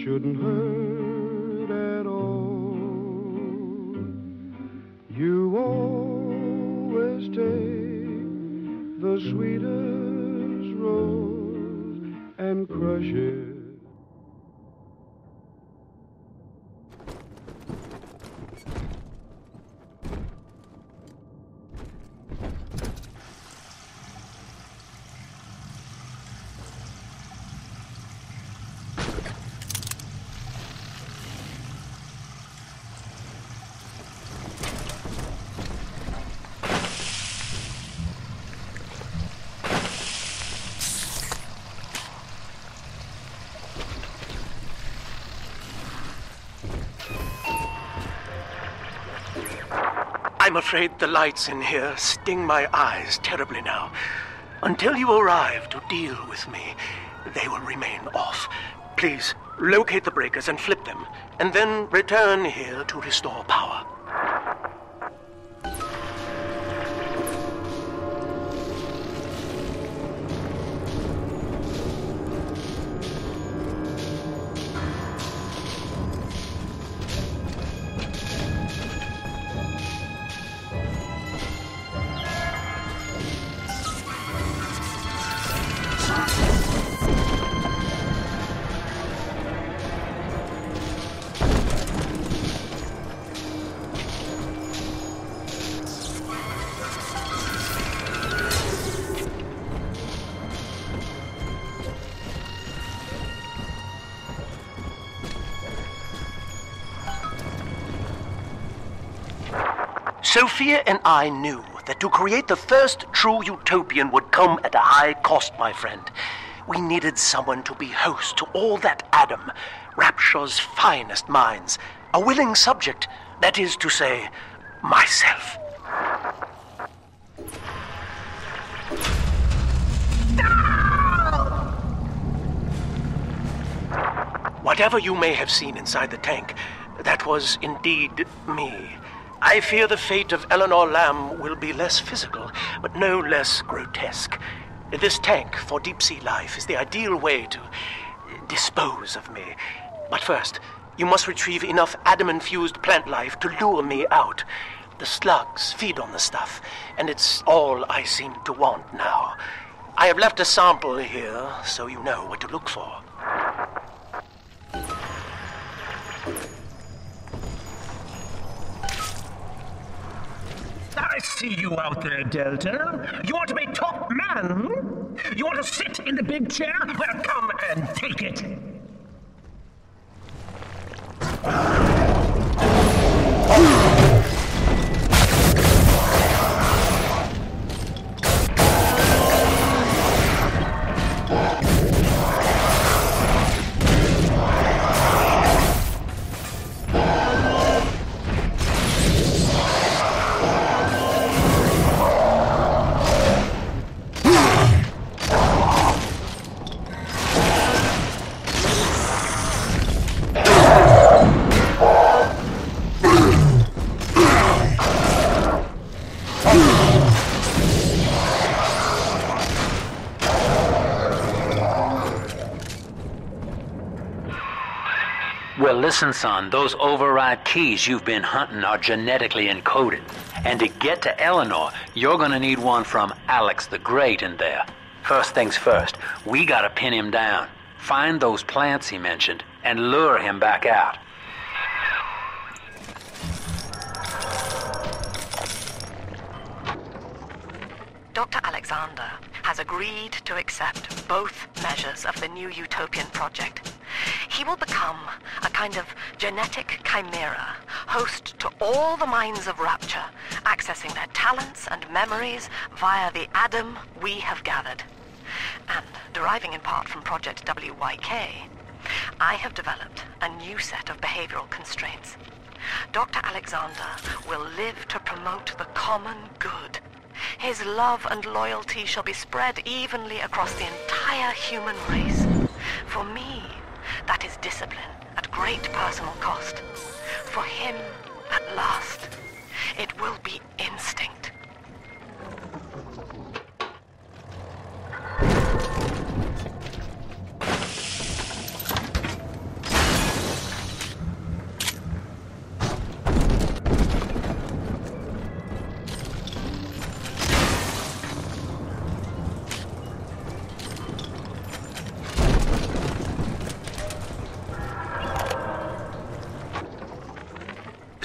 shouldn't hurt at all. You always take the sweetest rose and crush it. I'm afraid the lights in here sting my eyes terribly now. Until you arrive to deal with me, they will remain off. Please, locate the breakers and flip them, and then return here to restore power. Sophia and I knew that to create the first true utopian would come at a high cost, my friend. We needed someone to be host to all that Adam, Rapture's finest minds, a willing subject, that is to say, myself. Whatever you may have seen inside the tank, that was indeed me. I fear the fate of Eleanor Lamb will be less physical, but no less grotesque. This tank for deep-sea life is the ideal way to dispose of me. But first, you must retrieve enough Adam-infused plant life to lure me out. The slugs feed on the stuff, and it's all I seem to want now. I have left a sample here, so you know what to look for. I see you out there, Delta. You want to be top man? You want to sit in the big chair? Well, come and take it. Well, listen, son, those override keys you've been hunting are genetically encoded. And to get to Eleanor, you're gonna need one from Alex the Great in there. First things first, we gotta pin him down. Find those plants he mentioned, and lure him back out. Dr. Alexander has agreed to accept both measures of the new utopian project. He will become a kind of genetic chimera, host to all the minds of Rapture, accessing their talents and memories via the Adam we have gathered. And deriving in part from Project WYK, I have developed a new set of behavioral constraints. Dr. Alexander will live to promote the common good. His love and loyalty shall be spread evenly across the entire human race. For me, that is discipline at great personal cost. For him, at last, it will be instinct.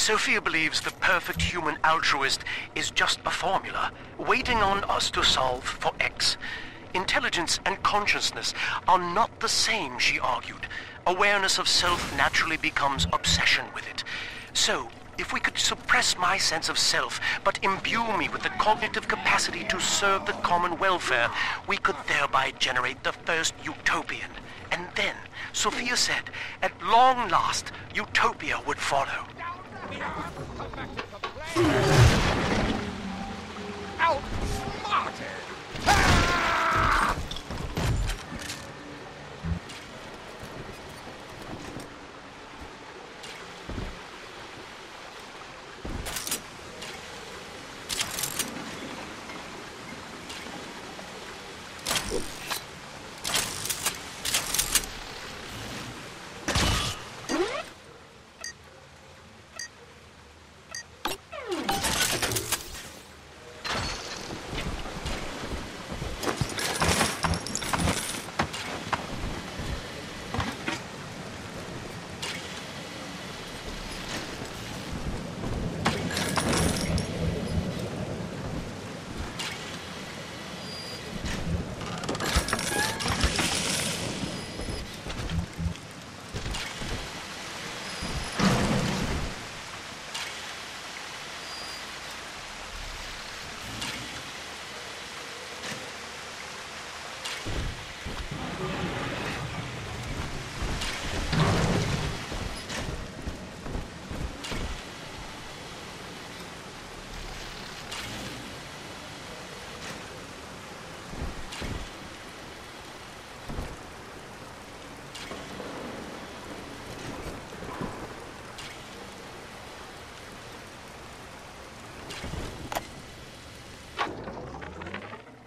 Sophia believes the perfect human altruist is just a formula, waiting on us to solve for X. Intelligence and consciousness are not the same, she argued. Awareness of self naturally becomes obsession with it. So, if we could suppress my sense of self, but imbue me with the cognitive capacity to serve the common welfare, we could thereby generate the first utopian. And then, Sophia said, at long last, utopia would follow. Outsmarted!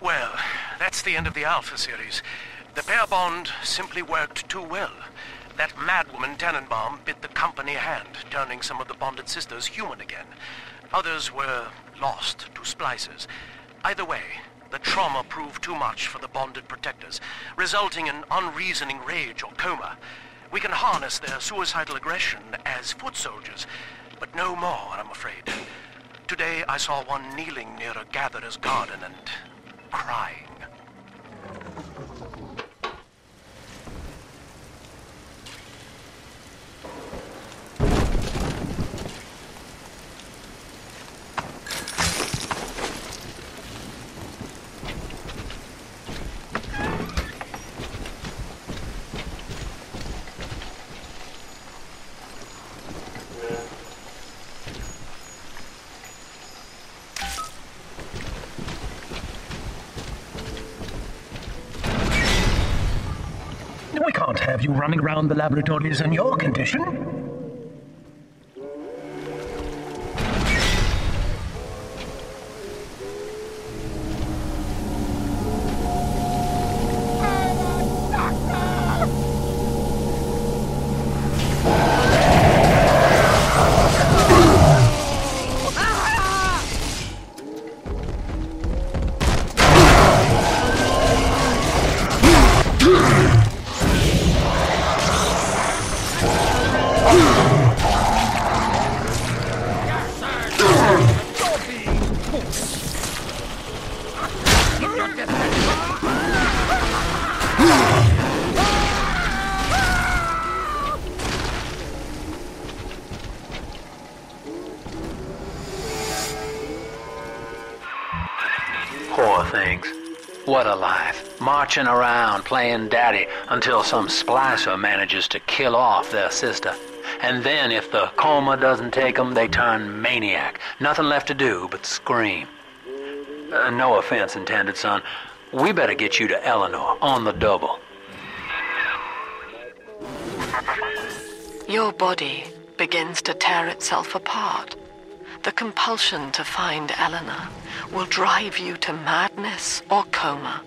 Well, that's the end of the Alpha series. The pair bond simply worked too well. That madwoman Tannenbaum bit the company hand, turning some of the bonded sisters human again. Others were lost to splices. Either way, the trauma proved too much for the bonded protectors, resulting in unreasoning rage or coma. We can harness their suicidal aggression as foot soldiers, but no more, I'm afraid. Today I saw one kneeling near a gatherer's garden and crying. We can't have you running around the laboratories in your condition. Poor things. What a life. Marching around, playing daddy, until some splicer manages to kill off their sister. And then, if the coma doesn't take them, they turn maniac. Nothing left to do but scream. No offense intended, son. We better get you to Eleanor, on the double. Your body begins to tear itself apart. The compulsion to find Eleanor will drive you to madness or coma.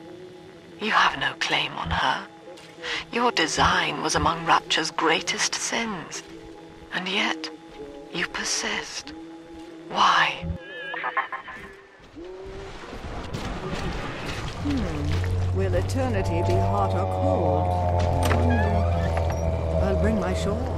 You have no claim on her. Your design was among Rapture's greatest sins. And yet, you persist. Why? Will eternity be hot or cold? I'll bring my shawl.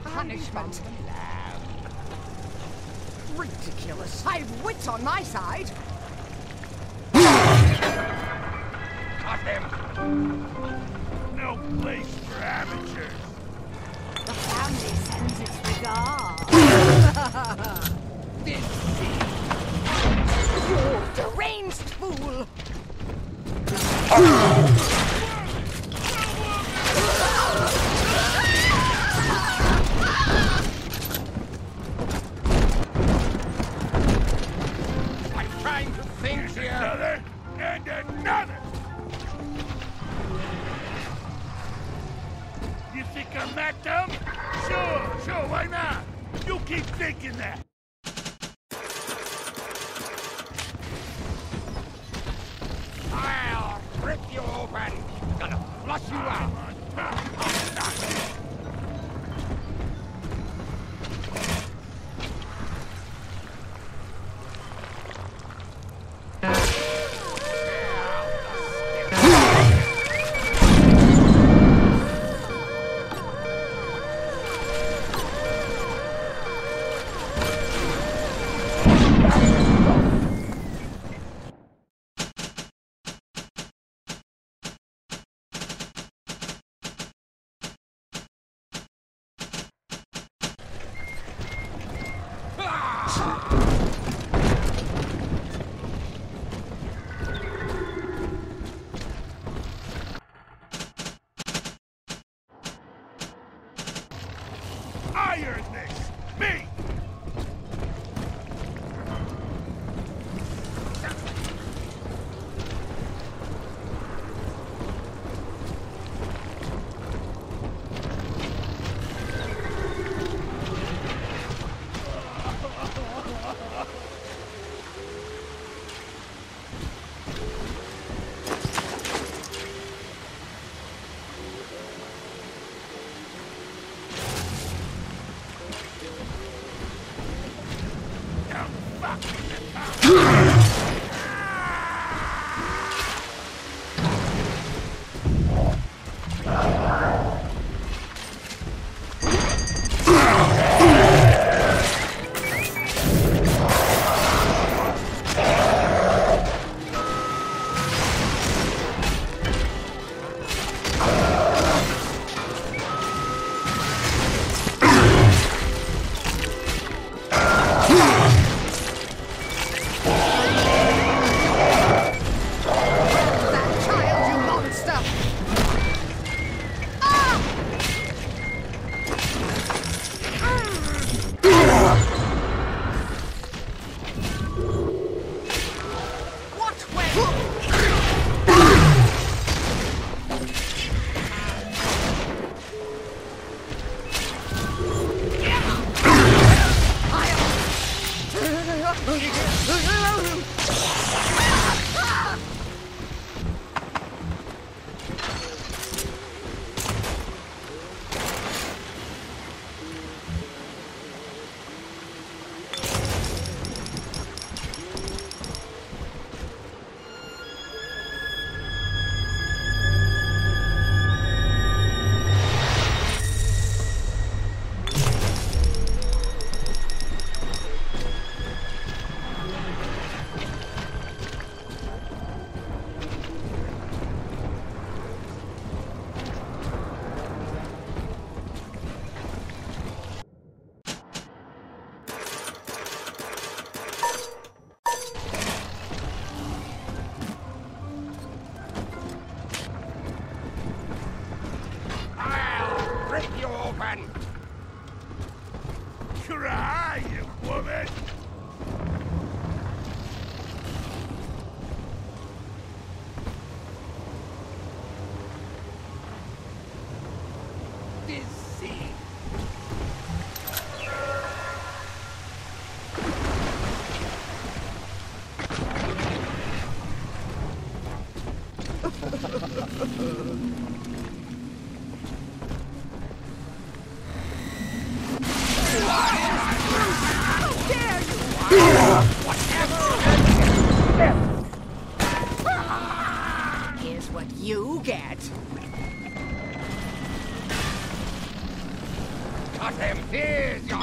Punishment. Ridiculous. I've wits on my side. Got them. No place for amateurs. The family sends its regards. This you deranged fool. Another and another! You think I'm that dumb? Sure, why not? You keep thinking that. I'll rip you open. Gonna flush you out. I earned this! Me! Cry, you woman! Here's what you get. Cut him! Here's your...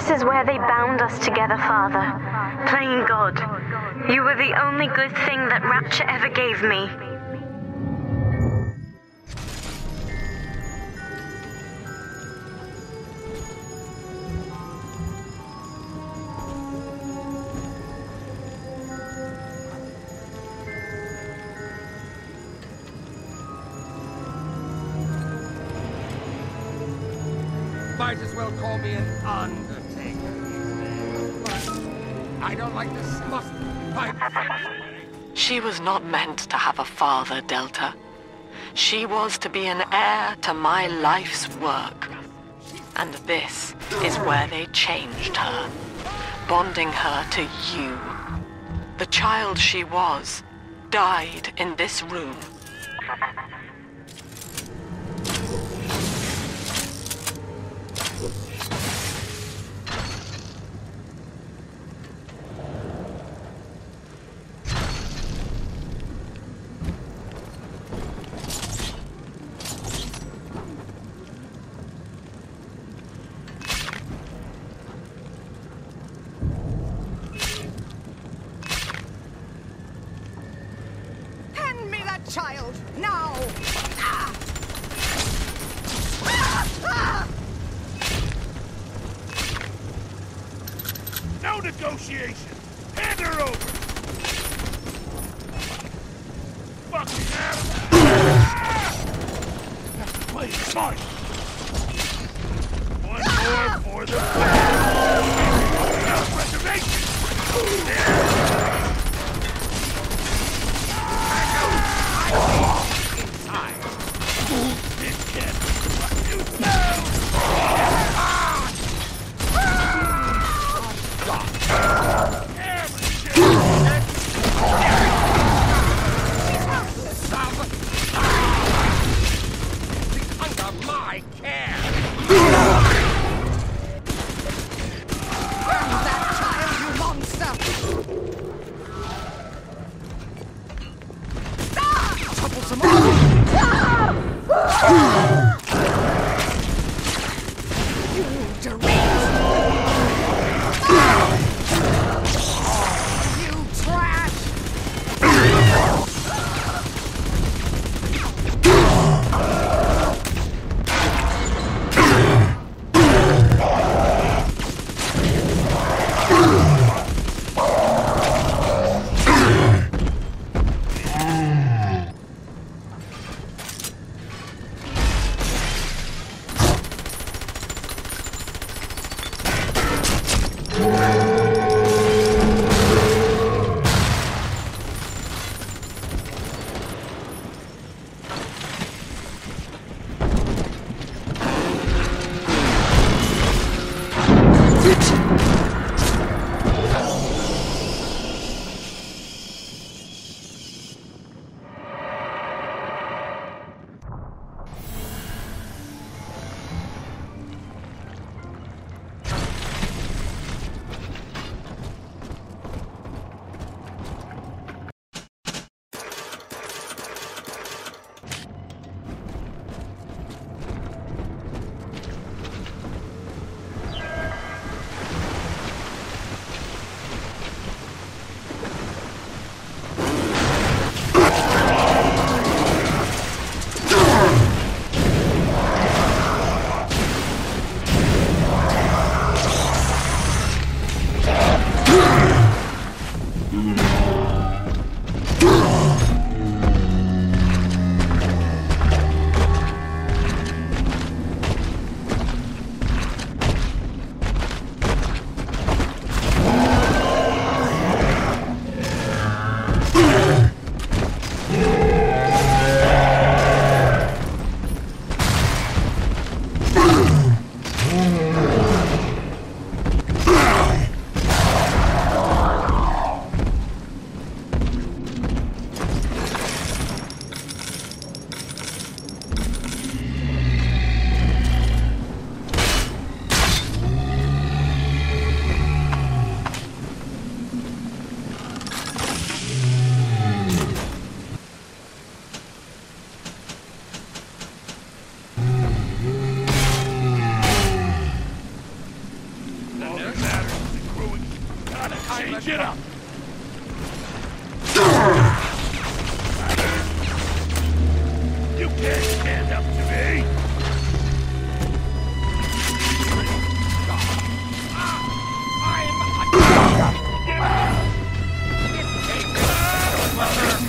This is where they bound us together, Father. Playing God. You were the only good thing that Rapture ever gave me. Might as well call me an undertaker these days. But I don't like the smut. She was not meant to have a father, Delta. She was to be an heir to my life's work. And this is where they changed her, bonding her to you. The child she was died in this room. Child, now! No negotiation! Hand her over! Fucking animal! Play it smart! One more for the reservation!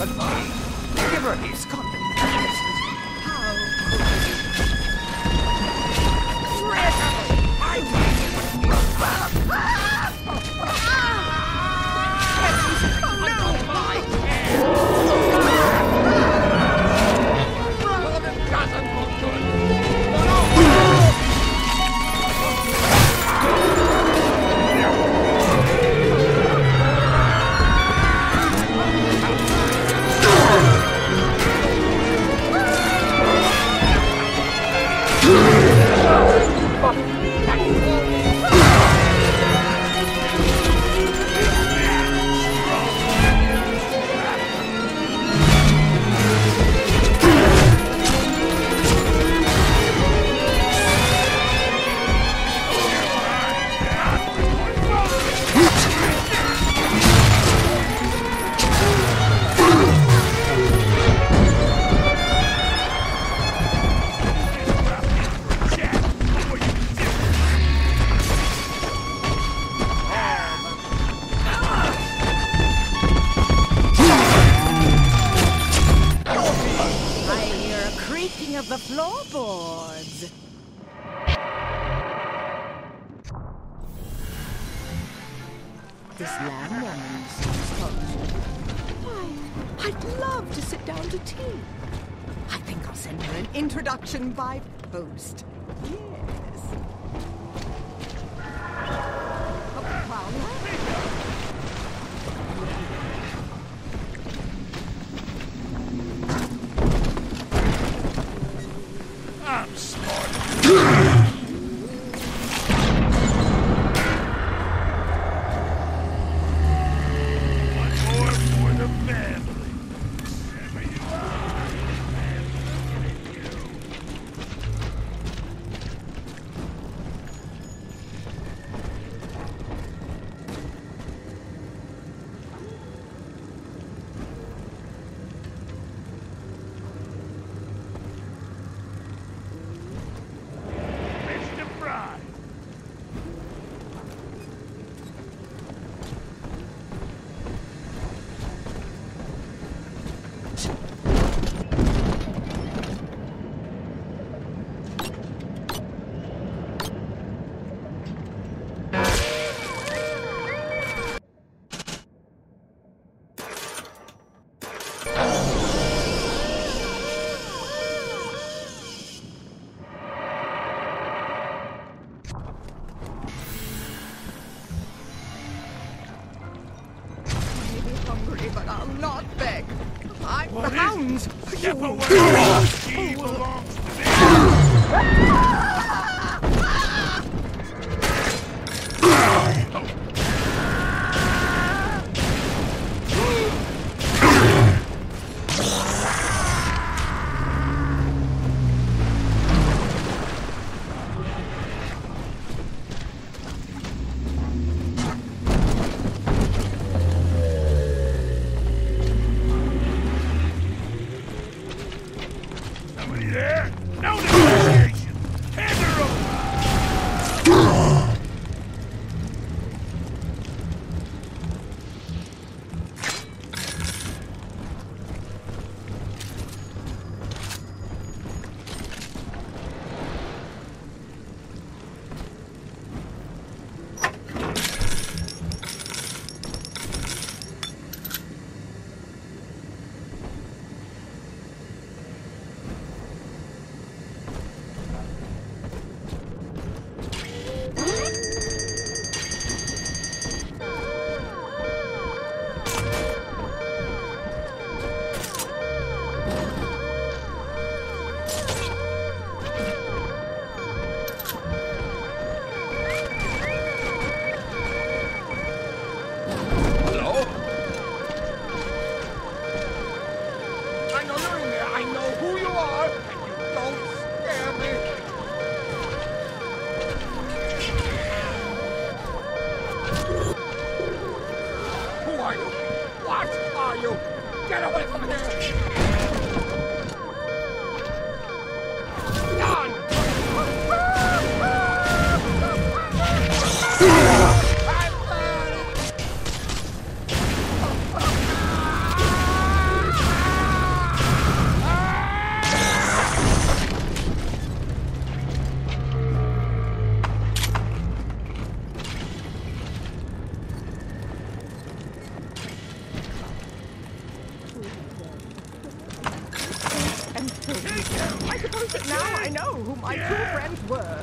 Goodbye. Give her his condemnations. How I doesn't look good. Of the floorboards. This lamb woman seems cultured. Why, I'd love to sit down to tea. I think I'll send her an introduction by post. Yes. Oh, wow. I'm smart. One more for the family. Whatever you Mr. Fry. Hungry, but I'll not beg. I'm What the is hounds. Step away. She belongs to me. Somebody there? No negotiation. Hand her over. I know you're in there. I know who you are, and you don't scare me. Who are you? What are you? Get away from there! Done! suppose that now I know who my true friends were.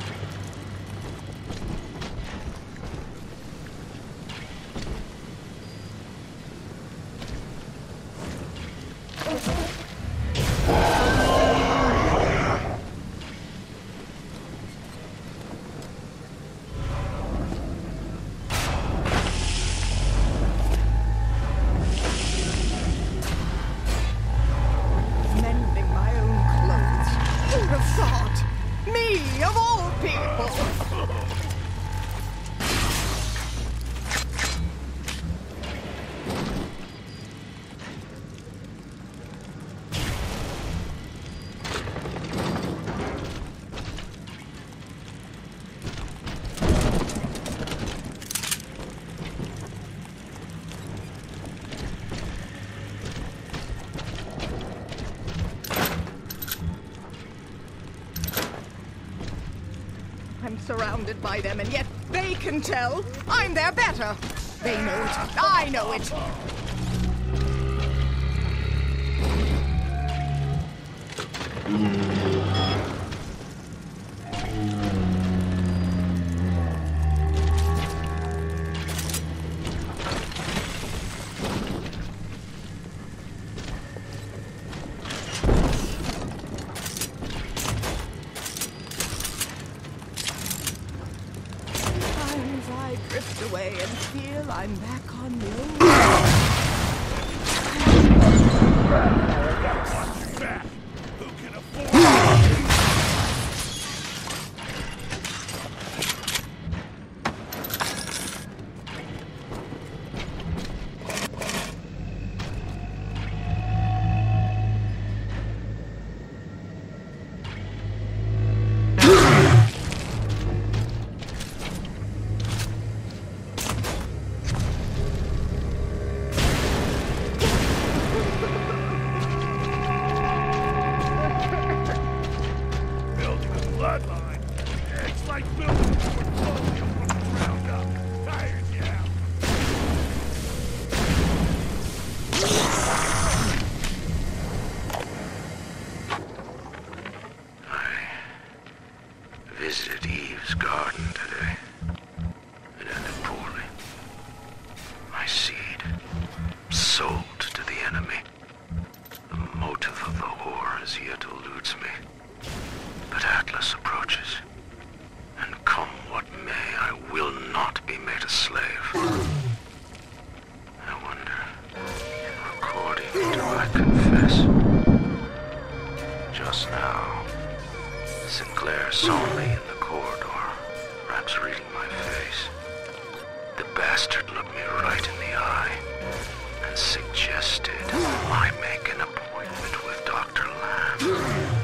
I'm surrounded by them, and yet they can tell I'm their better. They know it. I know it. Away and feel I'm back on the old. Who can afford? Visited Eve's garden today. It ended poorly. My seed, sold to the enemy. The motive of the whore as yet eludes me. But Atlas approaches. And come what may, I will not be made a slave. I wonder, according do I confess? Just now, Sinclair saw me in the corridor, perhaps reading my face. The bastard looked me right in the eye and suggested I make an appointment with Dr. Lamb.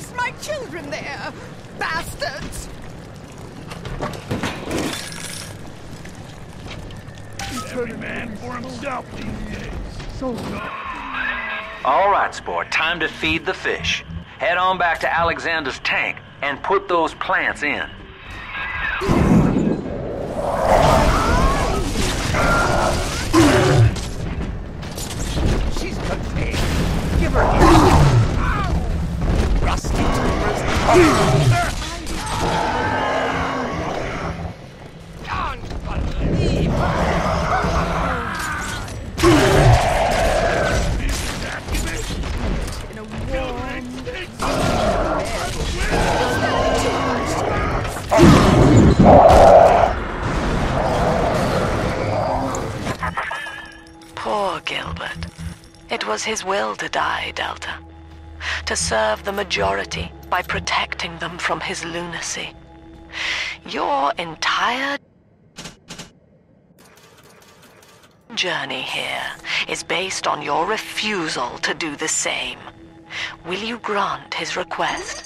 release my children there, bastards! Every man for himself these days. All right, sport. Time to feed the fish. Head on back to Alexander's tank and put those plants in. She's contained. Give her here. Rusty tumors. Poor Gilbert. It was his will to die, Delta. To serve the majority by protecting them from his lunacy. Your entire journey here is based on your refusal to do the same. Will you grant his request,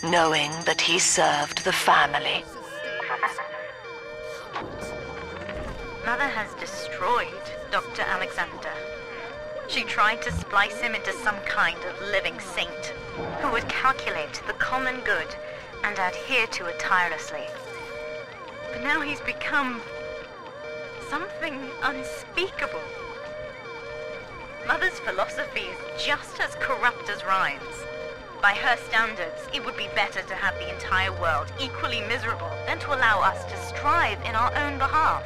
knowing that he served the family? Mother has destroyed Dr. Alexander. She tried to splice him into some kind of living saint who would calculate the common good and adhere to it tirelessly. But now he's become something unspeakable. Mother's philosophy is just as corrupt as Ryan's. By her standards, it would be better to have the entire world equally miserable than to allow us to strive in our own behalf.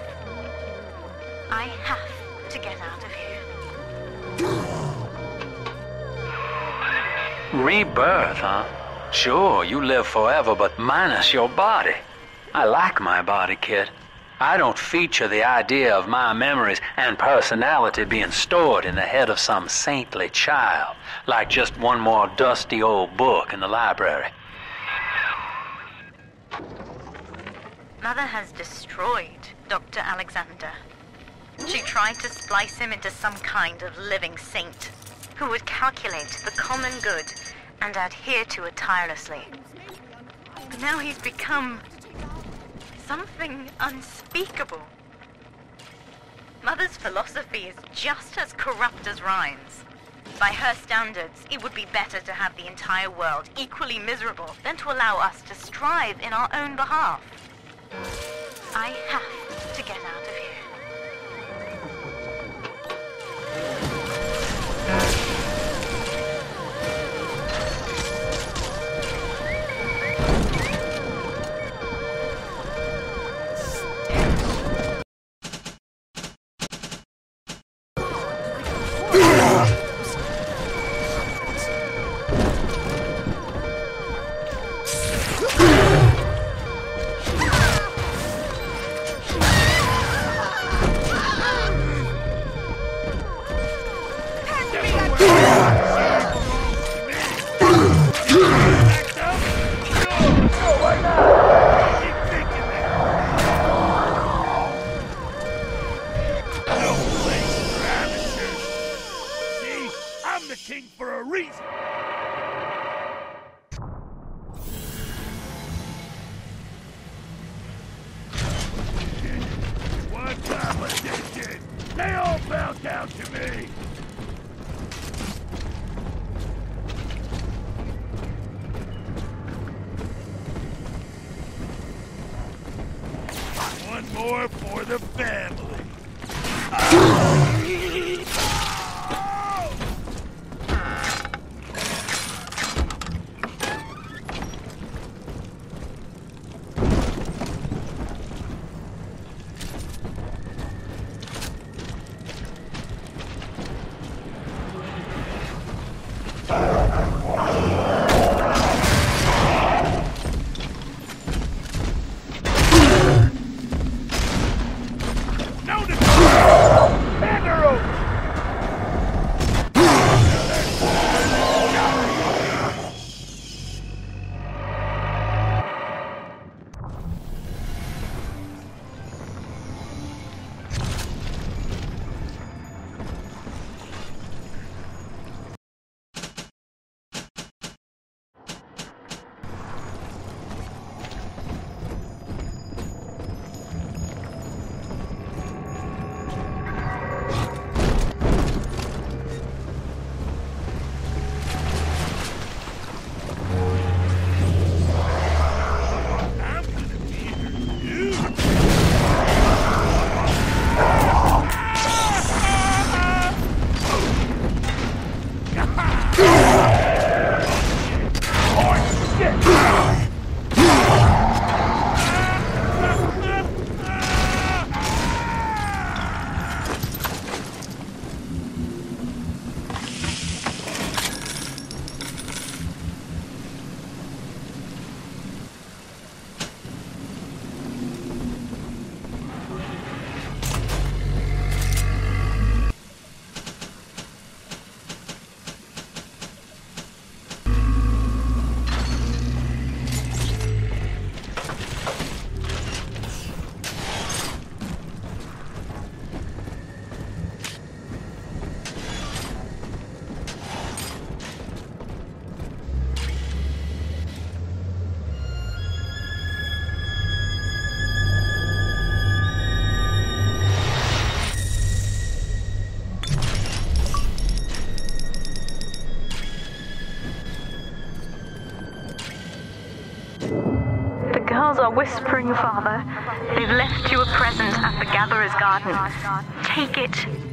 I have to get out of here. Rebirth, huh? Sure, you live forever, but minus your body. I like my body, kid. I don't feature the idea of my memories and personality being stored in the head of some saintly child, like just one more dusty old book in the library. Mother has destroyed Dr. Alexander. She tried to splice him into some kind of living saint who would calculate the common good and adhere to it tirelessly. But now he's become something unspeakable. Mother's philosophy is just as corrupt as Ryan's. By her standards, it would be better to have the entire world equally miserable than to allow us to strive in our own behalf. I have to get out of here. They all bow down to me! One more for the family. Hand her over! angels are whispering, Father. They've left you a present at the Gatherer's Garden. Take it.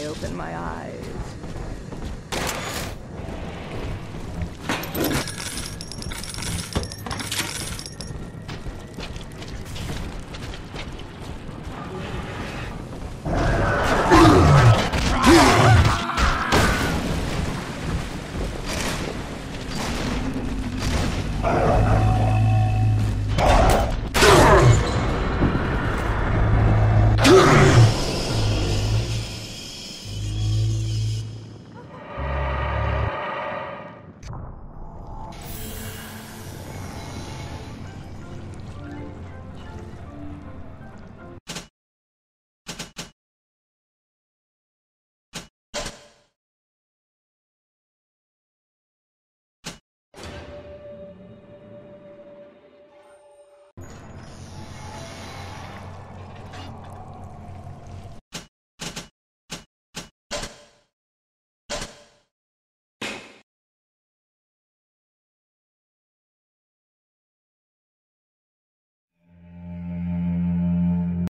open my eyes.